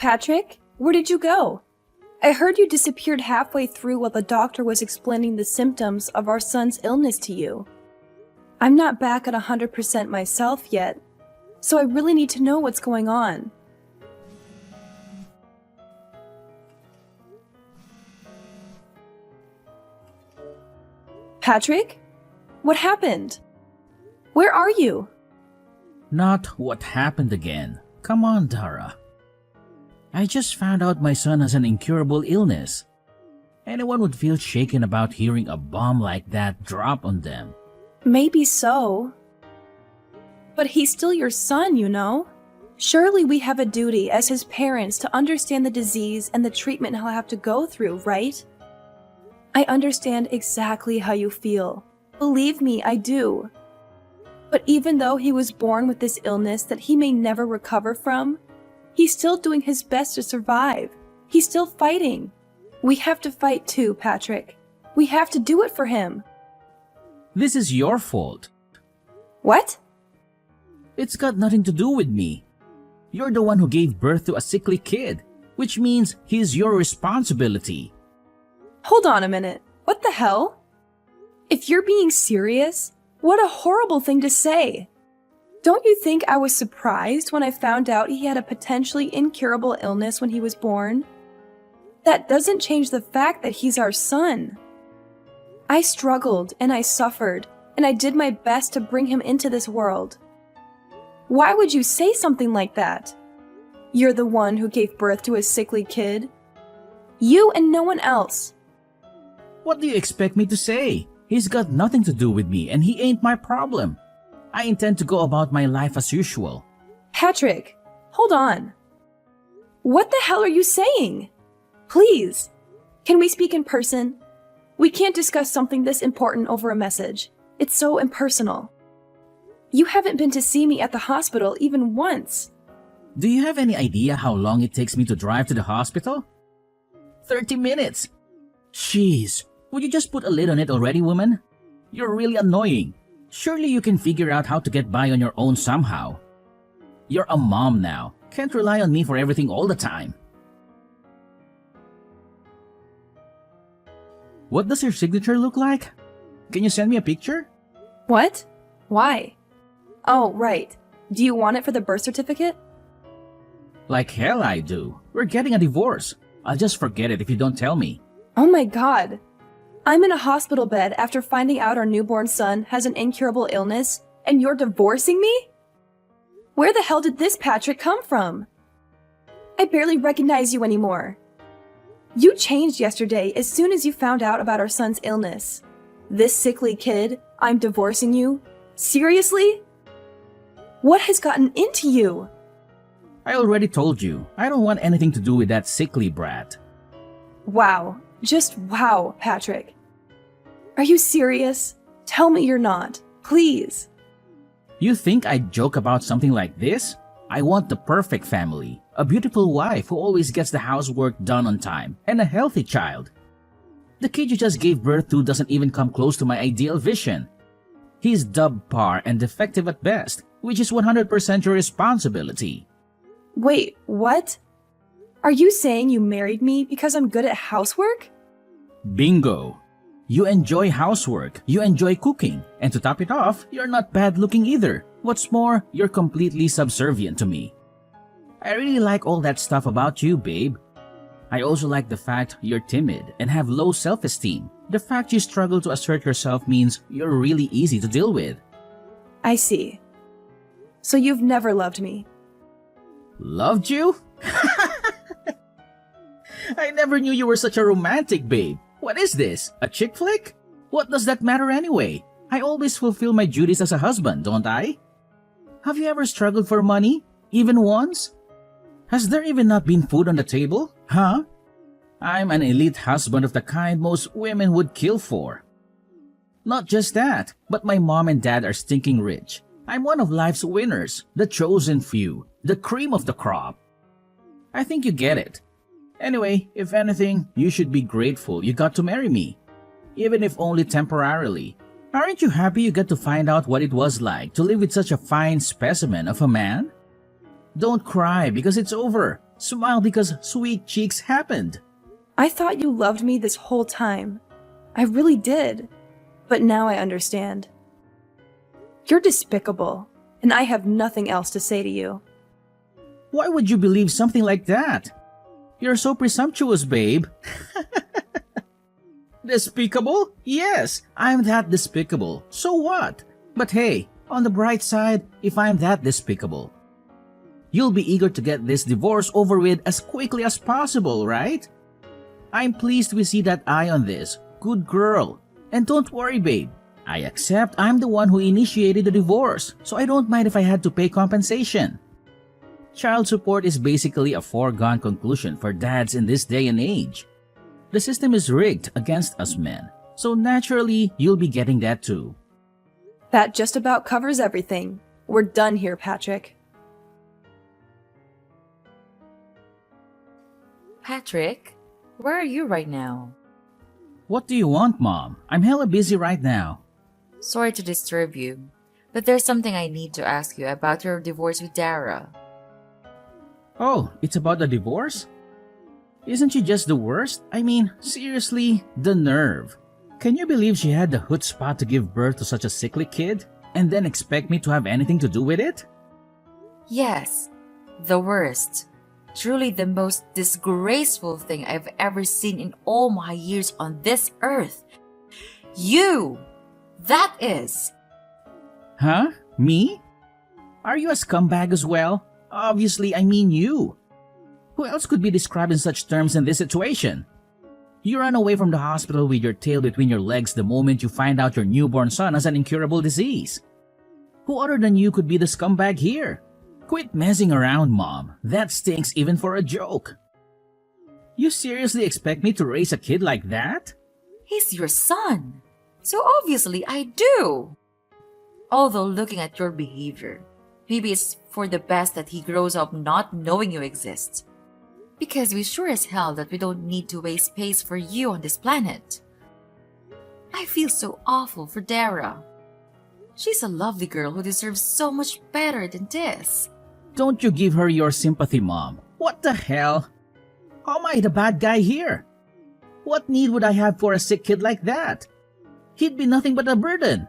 Patrick, where did you go? I heard you disappeared halfway through while the doctor was explaining the symptoms of our son's illness to you. I'm not back at 100% myself yet, so I really need to know what's going on. Patrick? What happened? Where are you? Not what happened again. Come on, Dara. I just found out my son has an incurable illness. Anyone would feel shaken about hearing a bomb like that drop on them. Maybe so. But he's still your son, you know? Surely we have a duty as his parents to understand the disease and the treatment he'll have to go through, right? I understand exactly how you feel. Believe me, I do. But even though he was born with this illness that he may never recover from, he's still doing his best to survive. He's still fighting. We have to fight too, Patrick. We have to do it for him. This is your fault. What? It's got nothing to do with me. You're the one who gave birth to a sickly kid, which means he's your responsibility. Hold on a minute. What the hell? If you're being serious, what a horrible thing to say. Don't you think I was surprised when I found out he had a potentially incurable illness when he was born? That doesn't change the fact that he's our son. I struggled and I suffered, and I did my best to bring him into this world. Why would you say something like that? You're the one who gave birth to a sickly kid. You and no one else. What do you expect me to say? He's got nothing to do with me and he ain't my problem. I intend to go about my life as usual. Patrick, hold on. What the hell are you saying? Please, can we speak in person? We can't discuss something this important over a message. It's so impersonal. You haven't been to see me at the hospital even once. Do you have any idea how long it takes me to drive to the hospital? 30 minutes. Jeez, would you just put a lid on it already, woman? You're really annoying. Surely you can figure out how to get by on your own somehow. You're a mom now. Can't rely on me for everything all the time. What does your signature look like? Can you send me a picture? What? Why? Oh, right. Do you want it for the birth certificate? Like hell I do. We're getting a divorce. I'll just forget it if you don't tell me. Oh my God. I'm in a hospital bed after finding out our newborn son has an incurable illness, and you're divorcing me? Where the hell did this Patrick come from? I barely recognize you anymore. You changed yesterday as soon as you found out about our son's illness. This sickly kid, I'm divorcing you? Seriously? What has gotten into you? I already told you, I don't want anything to do with that sickly brat. Wow. Just wow, Patrick. Are you serious? Tell me you're not. Please. You think I'd joke about something like this? I want the perfect family. A beautiful wife who always gets the housework done on time, and a healthy child. The kid you just gave birth to doesn't even come close to my ideal vision. He's subpar and defective at best, which is 100% your responsibility. Wait, what? Are you saying you married me because I'm good at housework? Bingo! You enjoy housework, you enjoy cooking, and to top it off, you're not bad looking either. What's more, you're completely subservient to me. I really like all that stuff about you, babe. I also like the fact you're timid and have low self-esteem. The fact you struggle to assert yourself means you're really easy to deal with. I see. So you've never loved me. Loved you? I never knew you were such a romantic, babe. What is this? A chick flick? What does that matter anyway? I always fulfill my duties as a husband, don't I? Have you ever struggled for money? Even once? Has there even not been food on the table? Huh? I'm an elite husband of the kind most women would kill for. Not just that, but my mom and dad are stinking rich. I'm one of life's winners, the chosen few, the cream of the crop. I think you get it. Anyway, if anything, you should be grateful you got to marry me, even if only temporarily. Aren't you happy you get to find out what it was like to live with such a fine specimen of a man? Don't cry because it's over. Smile because sweet cheeks happened. I thought you loved me this whole time. I really did. But now I understand. You're despicable, and I have nothing else to say to you. Why would you believe something like that? You're so presumptuous, babe. Despicable? Yes, I'm that despicable. So what? But hey, on the bright side, if I'm that despicable, you'll be eager to get this divorce over with as quickly as possible, right? I'm pleased we see that eye on this. Good girl. And don't worry, babe. I accept I'm the one who initiated the divorce, so I don't mind if I had to pay compensation. Child support is basically a foregone conclusion for dads in this day and age. The system is rigged against us men, so naturally you'll be getting that too. That just about covers everything. We're done here, Patrick. Patrick, where are you right now? What do you want, Mom? I'm hella busy right now. Sorry to disturb you, but there's something I need to ask you about your divorce with Dara. Oh, it's about the divorce? Isn't she just the worst? I mean, seriously, the nerve. Can you believe she had the chutzpah to give birth to such a sickly kid and then expect me to have anything to do with it? Yes, the worst. Truly the most disgraceful thing I've ever seen in all my years on this earth. You! That is! Huh? Me? Are you a scumbag as well? Obviously, I mean you. Who else could be described in such terms in this situation? You ran away from the hospital with your tail between your legs the moment you find out your newborn son has an incurable disease. Who other than you could be the scumbag here? Quit messing around, Mom. That stinks even for a joke. You seriously expect me to raise a kid like that? He's your son. So obviously I do. Although looking at your behavior, maybe it's for the best that he grows up not knowing you exist. Because we sure as hell that we don't need to waste space for you on this planet. I feel so awful for Dara. She's a lovely girl who deserves so much better than this. Don't you give her your sympathy, Mom. What the hell? How am I the bad guy here? What need would I have for a sick kid like that? He'd be nothing but a burden.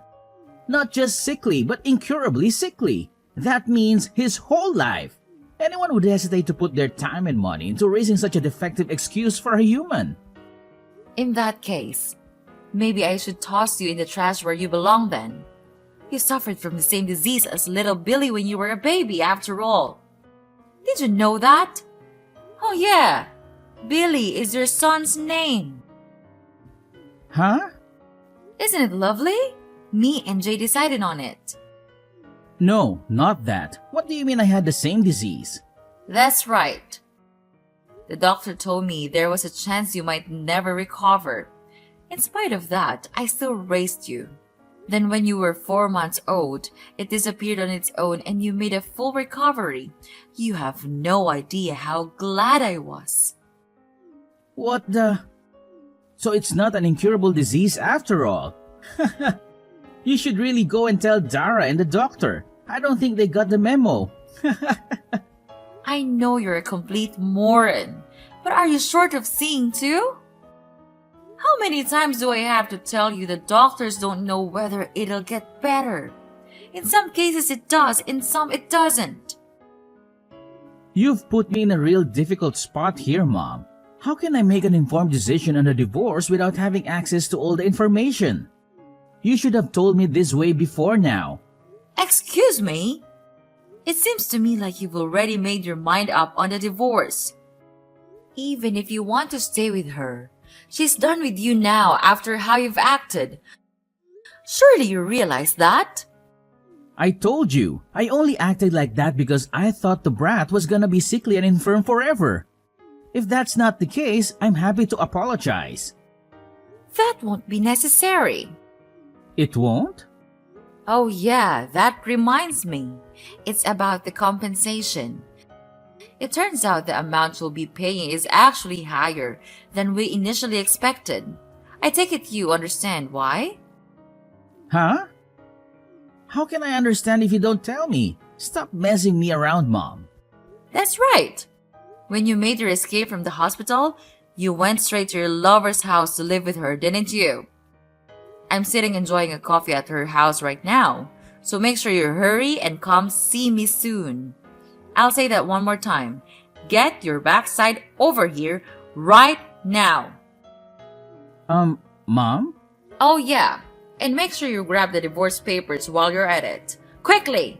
Not just sickly, but incurably sickly. That means his whole life. Anyone would hesitate to put their time and money into raising such a defective excuse for a human. In that case, maybe I should toss you in the trash where you belong then. You suffered from the same disease as little Billy when you were a baby, after all. Did you know that? Oh yeah, Billy is your son's name. Huh? Isn't it lovely? Me and Jay decided on it. No, not that. What do you mean I had the same disease? That's right. The doctor told me there was a chance you might never recover. In spite of that, I still raised you. Then when you were 4 months old, it disappeared on its own and you made a full recovery. You have no idea how glad I was. What the? So it's not an incurable disease after all. You should really go and tell Dara and the doctor. I don't think they got the memo. I know you're a complete moron, but are you short of seeing too? How many times do I have to tell you that doctors don't know whether it'll get better? In some cases it does, in some it doesn't. You've put me in a real difficult spot here, Mom. How can I make an informed decision on a divorce without having access to all the information? You should have told me this way before now. Excuse me? It seems to me like you've already made your mind up on the divorce. Even if you want to stay with her, she's done with you now after how you've acted. Surely you realize that? I told you, I only acted like that because I thought the brat was gonna be sickly and infirm forever. If that's not the case, I'm happy to apologize. That won't be necessary. It won't? Oh yeah, that reminds me. It's about the compensation. It turns out the amount you'll be paying is actually higher than we initially expected. I take it you understand why? Huh? How can I understand if you don't tell me? Stop messing me around, Mom. That's right. When you made your escape from the hospital, you went straight to your lover's house to live with her, didn't you? I'm sitting enjoying a coffee at her house right now, so make sure you hurry and come see me soon. I'll say that one more time. Get your backside over here right now. Mom? Oh yeah, and make sure you grab the divorce papers while you're at it. Quickly!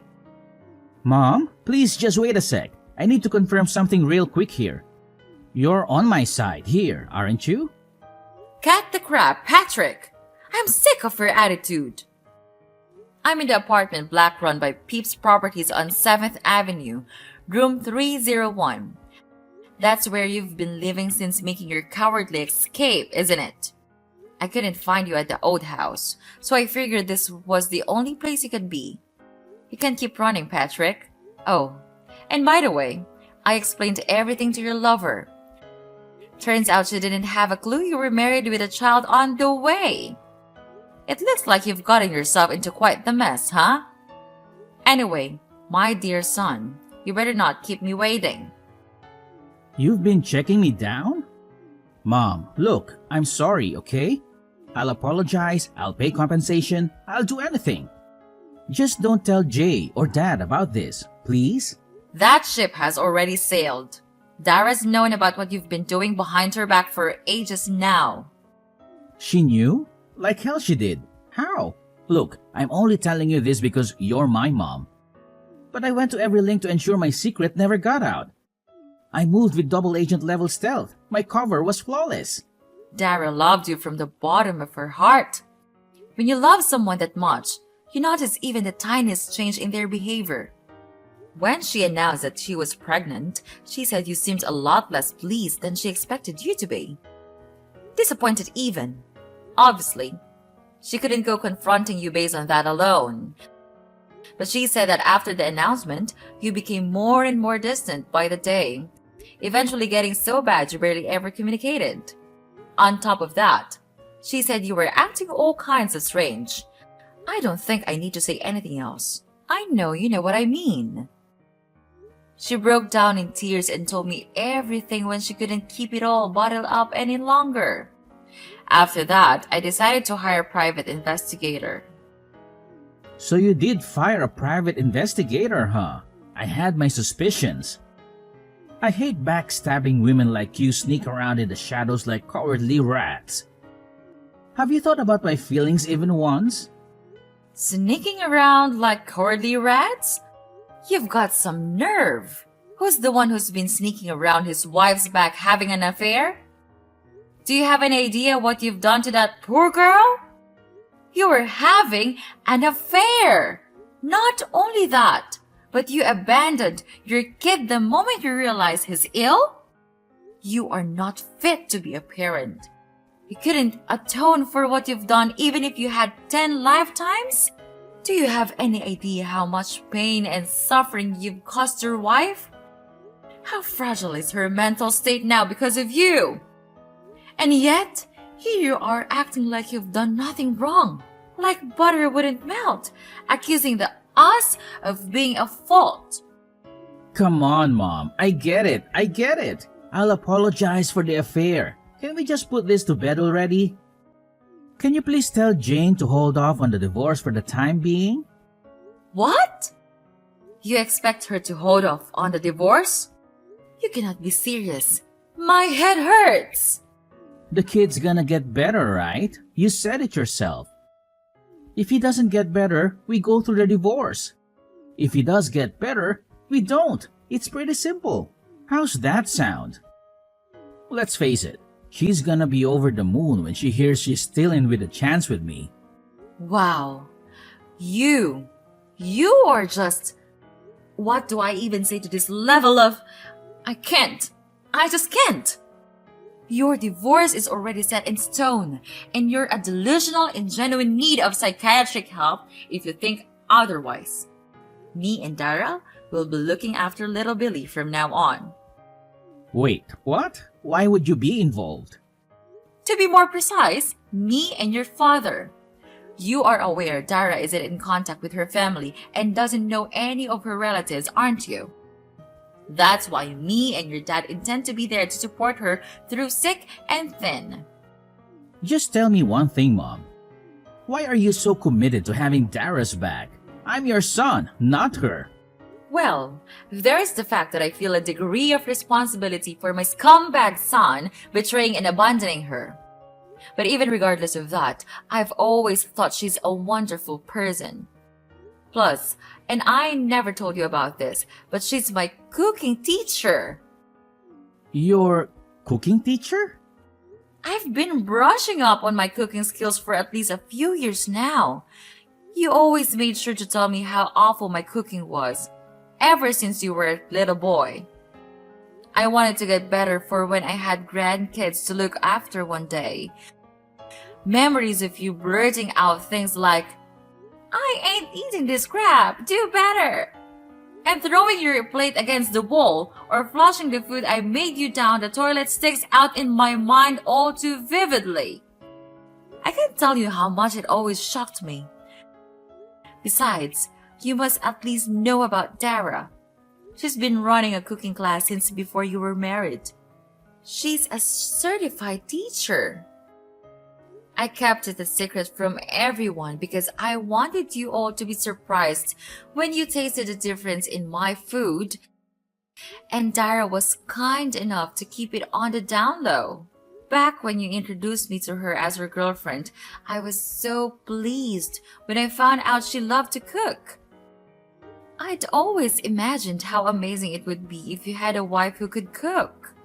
Mom, please just wait a sec. I need to confirm something real quick here. You're on my side here, aren't you? Cut the crap, Patrick! I'm sick of your attitude. I'm in the apartment block run by Peeps Properties on 7th Avenue, room 301. That's where you've been living since making your cowardly escape, isn't it? I couldn't find you at the old house, so I figured this was the only place you could be. You can keep running, Patrick. Oh, and by the way, I explained everything to your lover. Turns out she didn't have a clue you were married with a child on the way. It looks like you've gotten yourself into quite the mess, huh? Anyway, my dear son, you better not keep me waiting. You've been checking me down? Mom, look, I'm sorry, okay? I'll apologize, I'll pay compensation, I'll do anything. Just don't tell Jay or Dad about this, please? That ship has already sailed. Dara's known about what you've been doing behind her back for ages now. She knew? Like hell she did. How? Look, I'm only telling you this because you're my mom. But I went to every link to ensure my secret never got out. I moved with double agent level stealth. My cover was flawless. Dara loved you from the bottom of her heart. When you love someone that much, you notice even the tiniest change in their behavior. When she announced that she was pregnant, she said you seemed a lot less pleased than she expected you to be. Disappointed even. Obviously, she couldn't go confronting you based on that alone. But she said that after the announcement, you became more and more distant by the day, eventually getting so bad you barely ever communicated. On top of that, she said you were acting all kinds of strange. I don't think I need to say anything else. I know you know what I mean. She broke down in tears and told me everything when she couldn't keep it all bottled up any longer. After that, I decided to hire a private investigator. So you did fire a private investigator, huh? I had my suspicions. I hate backstabbing women like you sneak around in the shadows like cowardly rats. Have you thought about my feelings even once? Sneaking around like cowardly rats? You've got some nerve. Who's the one who's been sneaking around his wife's back having an affair? Do you have any idea what you've done to that poor girl? You were having an affair. Not only that, but you abandoned your kid the moment you realized he's ill? You are not fit to be a parent. You couldn't atone for what you've done even if you had 10 lifetimes? Do you have any idea how much pain and suffering you've caused your wife? How fragile is her mental state now because of you? And yet, here you are acting like you've done nothing wrong, like butter wouldn't melt, accusing us of being at fault. Come on, Mom. I get it. I'll apologize for the affair. Can we just put this to bed already? Can you please tell Jane to hold off on the divorce for the time being? What? You expect her to hold off on the divorce? You cannot be serious. My head hurts. The kid's gonna get better, right? You said it yourself. If he doesn't get better, we go through the divorce. If he does get better, we don't. It's pretty simple. How's that sound? Let's face it, she's gonna be over the moon when she hears she's still in with a chance with me. Wow. You are just... What do I even say to this level of... I just can't. Your divorce is already set in stone, and you're a delusional and genuine need of psychiatric help if you think otherwise. Me and Dara will be looking after little Billy from now on. Wait, what? Why would you be involved? To be more precise, me and your father. You are aware Dara isn't in contact with her family and doesn't know any of her relatives, aren't you? That's why me and your dad intend to be there to support her through thick and thin. Just tell me one thing, Mom. Why are you so committed to having Dara's back? I'm your son, not her. Well, there is the fact that I feel a degree of responsibility for my scumbag son betraying and abandoning her. But even regardless of that, I've always thought she's a wonderful person. Plus, and I never told you about this, but she's my cooking teacher. Your cooking teacher? I've been brushing up on my cooking skills for at least a few years now. You always made sure to tell me how awful my cooking was, ever since you were a little boy. I wanted to get better for when I had grandkids to look after one day. Memories of you blurting out things like, "I ain't eating this crap, do better," and throwing your plate against the wall or flushing the food I made you down the toilet sticks out in my mind all too vividly. I can't tell you how much it always shocked me. Besides, you must at least know about Dara. She's been running a cooking class since before you were married. She's a certified teacher. I kept it a secret from everyone because I wanted you all to be surprised when you tasted the difference in my food. And Dara was kind enough to keep it on the down low. Back when you introduced me to her as her girlfriend, I was so pleased when I found out she loved to cook. I'd always imagined how amazing it would be if you had a wife who could cook.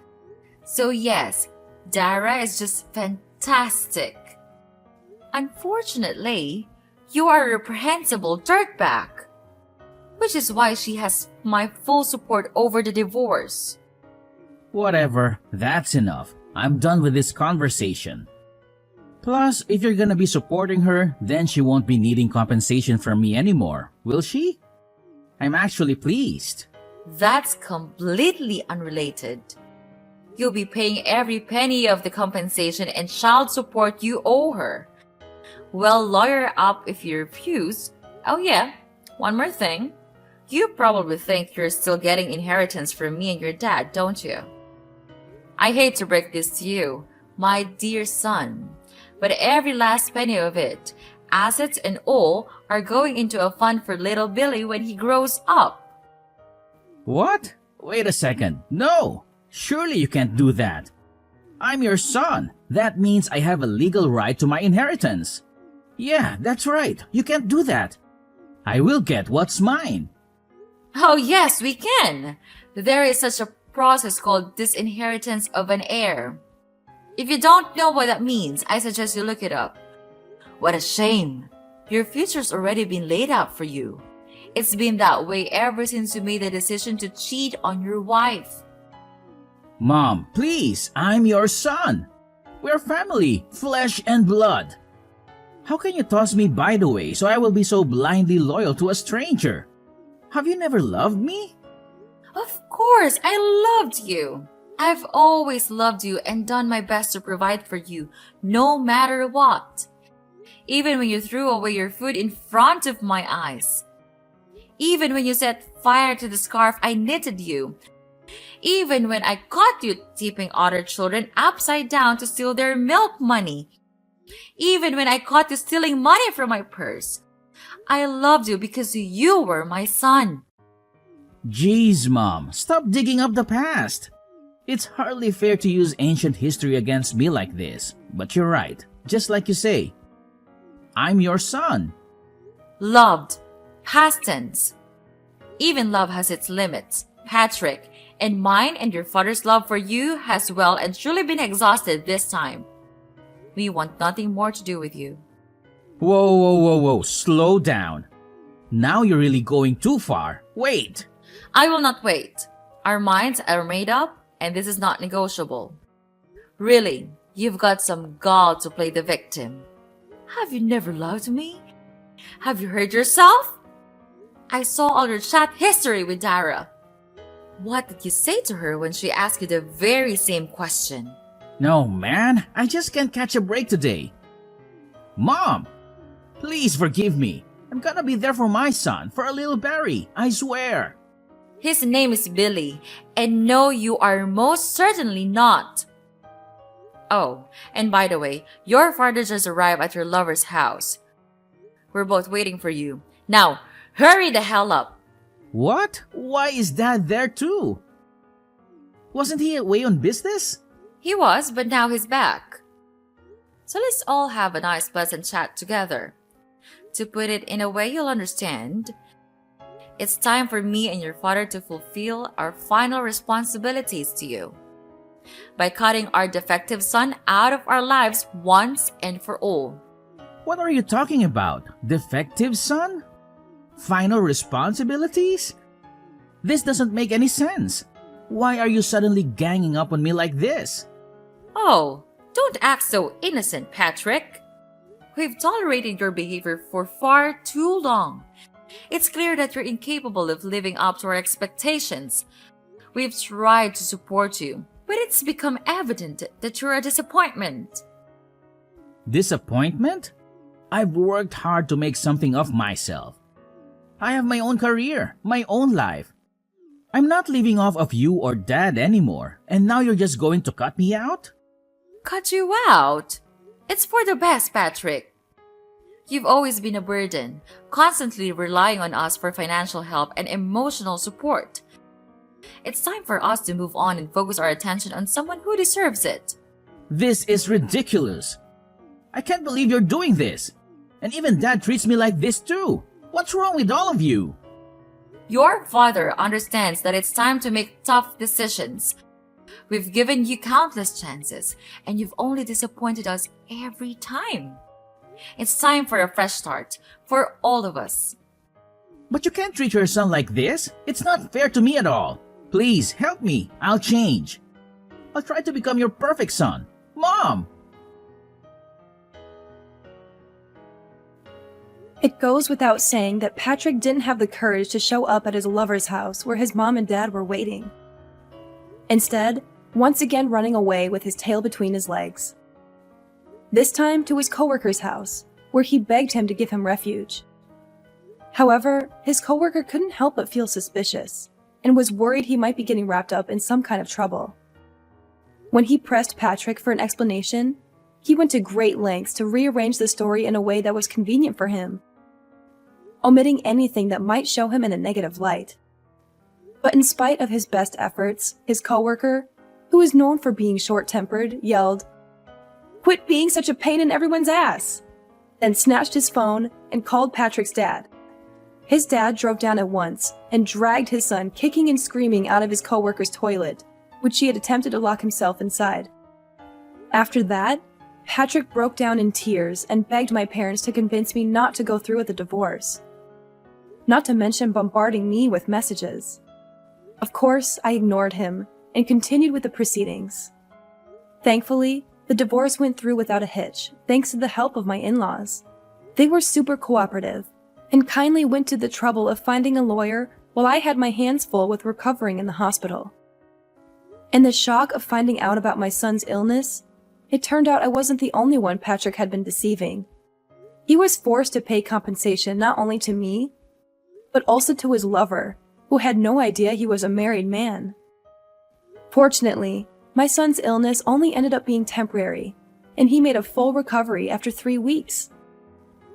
So yes, Dara is just fantastic. Unfortunately, you are a reprehensible dirtbag, which is why she has my full support over the divorce. Whatever, that's enough. I'm done with this conversation. Plus, if you're gonna be supporting her, then she won't be needing compensation from me anymore, will she? I'm actually pleased. That's completely unrelated. You'll be paying every penny of the compensation and child support you owe her. Well, lawyer up if you refuse. Oh yeah, one more thing. You probably think you're still getting inheritance from me and your dad, don't you? I hate to break this to you, my dear son, but every last penny of it, assets and all, are going into a fund for little Billy when he grows up. What? Wait a second. No! Surely you can't do that. I'm your son. That means I have a legal right to my inheritance. Yeah, that's right. You can't do that. I will get what's mine. Oh yes, we can. There is such a process called disinheritance of an heir. If you don't know what that means, I suggest you look it up. What a shame. Your future's already been laid out for you. It's been that way ever since you made the decision to cheat on your wife. Mom, please, I'm your son. We're family, flesh and blood. How can you toss me by the way so I will be so blindly loyal to a stranger? Have you never loved me? Of course, I loved you. I've always loved you and done my best to provide for you, no matter what. Even when you threw away your food in front of my eyes. Even when you set fire to the scarf I knitted you. Even when I caught you tipping other children upside down to steal their milk money. Even when I caught you stealing money from my purse. I loved you because you were my son. Jeez, Mom, stop digging up the past. It's hardly fair to use ancient history against me like this. But you're right, just like you say. I'm your son. Loved. Past tense. Even love has its limits, Patrick, and mine and your father's love for you has well and truly been exhausted this time. We want nothing more to do with you. Whoa, slow down. Now you're really going too far. Wait. I will not wait. Our minds are made up, and this is not negotiable. Really, you've got some gall to play the victim. Have you never loved me? Have you heard yourself? I saw all your chat history with Dara. What did you say to her when she asked you the very same question? No, man, I just can't catch a break today. Mom, please forgive me. I'm gonna be there for my son, for a little Barry, I swear. His name is Billy, and no, you are most certainly not. Oh, and by the way, your father just arrived at your lover's house. We're both waiting for you. Now, hurry the hell up. What? Why is Dad there too? Wasn't he away on business? He was, but now he's back. So let's all have a nice pleasant chat together. To put it in a way you'll understand, it's time for me and your father to fulfill our final responsibilities to you by cutting our defective son out of our lives once and for all. What are you talking about? Defective son? Final responsibilities? This doesn't make any sense. Why are you suddenly ganging up on me like this? Oh, don't act so innocent, Patrick. We've tolerated your behavior for far too long. It's clear that you're incapable of living up to our expectations. We've tried to support you, but it's become evident that you're a disappointment. Disappointment? I've worked hard to make something of myself. I have my own career, my own life. I'm not living off of you or Dad anymore, and now you're just going to cut me out? Cut you out? It's for the best, Patrick. You've always been a burden, constantly relying on us for financial help and emotional support. It's time for us to move on and focus our attention on someone who deserves it. This is ridiculous. I can't believe you're doing this. And even Dad treats me like this too. What's wrong with all of you? Your father understands that it's time to make tough decisions. We've given you countless chances, and you've only disappointed us every time. It's time for a fresh start, for all of us. But you can't treat your son like this. It's not fair to me at all. Please, help me. I'll change. I'll try to become your perfect son. Mom! It goes without saying that Patrick didn't have the courage to show up at his lover's house where his mom and dad were waiting. Instead, once again running away with his tail between his legs. This time to his coworker's house, where he begged him to give him refuge. However, his coworker couldn't help but feel suspicious, and was worried he might be getting wrapped up in some kind of trouble. When he pressed Patrick for an explanation, he went to great lengths to rearrange the story in a way that was convenient for him, omitting anything that might show him in a negative light. But in spite of his best efforts, his coworker, who is known for being short-tempered, yelled, "Quit being such a pain in everyone's ass!" then snatched his phone and called Patrick's dad. His dad drove down at once and dragged his son kicking and screaming out of his coworker's toilet, which he had attempted to lock himself inside. After that, Patrick broke down in tears and begged my parents to convince me not to go through with the divorce. Not to mention bombarding me with messages. Of course, I ignored him and continued with the proceedings. Thankfully, the divorce went through without a hitch, thanks to the help of my in-laws. They were super cooperative and kindly went to the trouble of finding a lawyer while I had my hands full with recovering in the hospital. In the shock of finding out about my son's illness, it turned out I wasn't the only one Patrick had been deceiving. He was forced to pay compensation not only to me, but also to his lover, who had no idea he was a married man. Fortunately, my son's illness only ended up being temporary, and he made a full recovery after 3 weeks.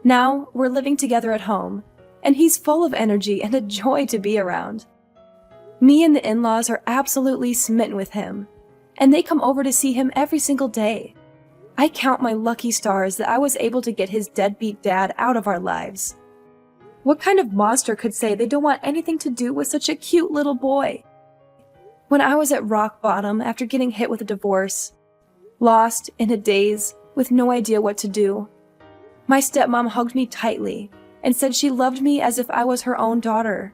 Now, we're living together at home, and he's full of energy and a joy to be around. Me and the in-laws are absolutely smitten with him, and they come over to see him every single day. I count my lucky stars that I was able to get his deadbeat dad out of our lives. What kind of monster could say they don't want anything to do with such a cute little boy? When I was at rock bottom after getting hit with a divorce, lost, in a daze, with no idea what to do, my stepmom hugged me tightly and said she loved me as if I was her own daughter.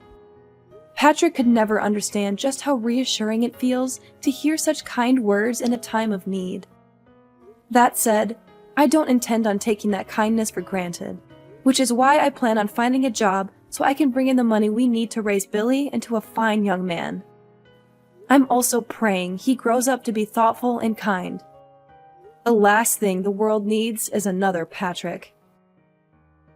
Patrick could never understand just how reassuring it feels to hear such kind words in a time of need. That said, I don't intend on taking that kindness for granted, which is why I plan on finding a job so I can bring in the money we need to raise Billy into a fine young man. I'm also praying he grows up to be thoughtful and kind. The last thing the world needs is another Patrick.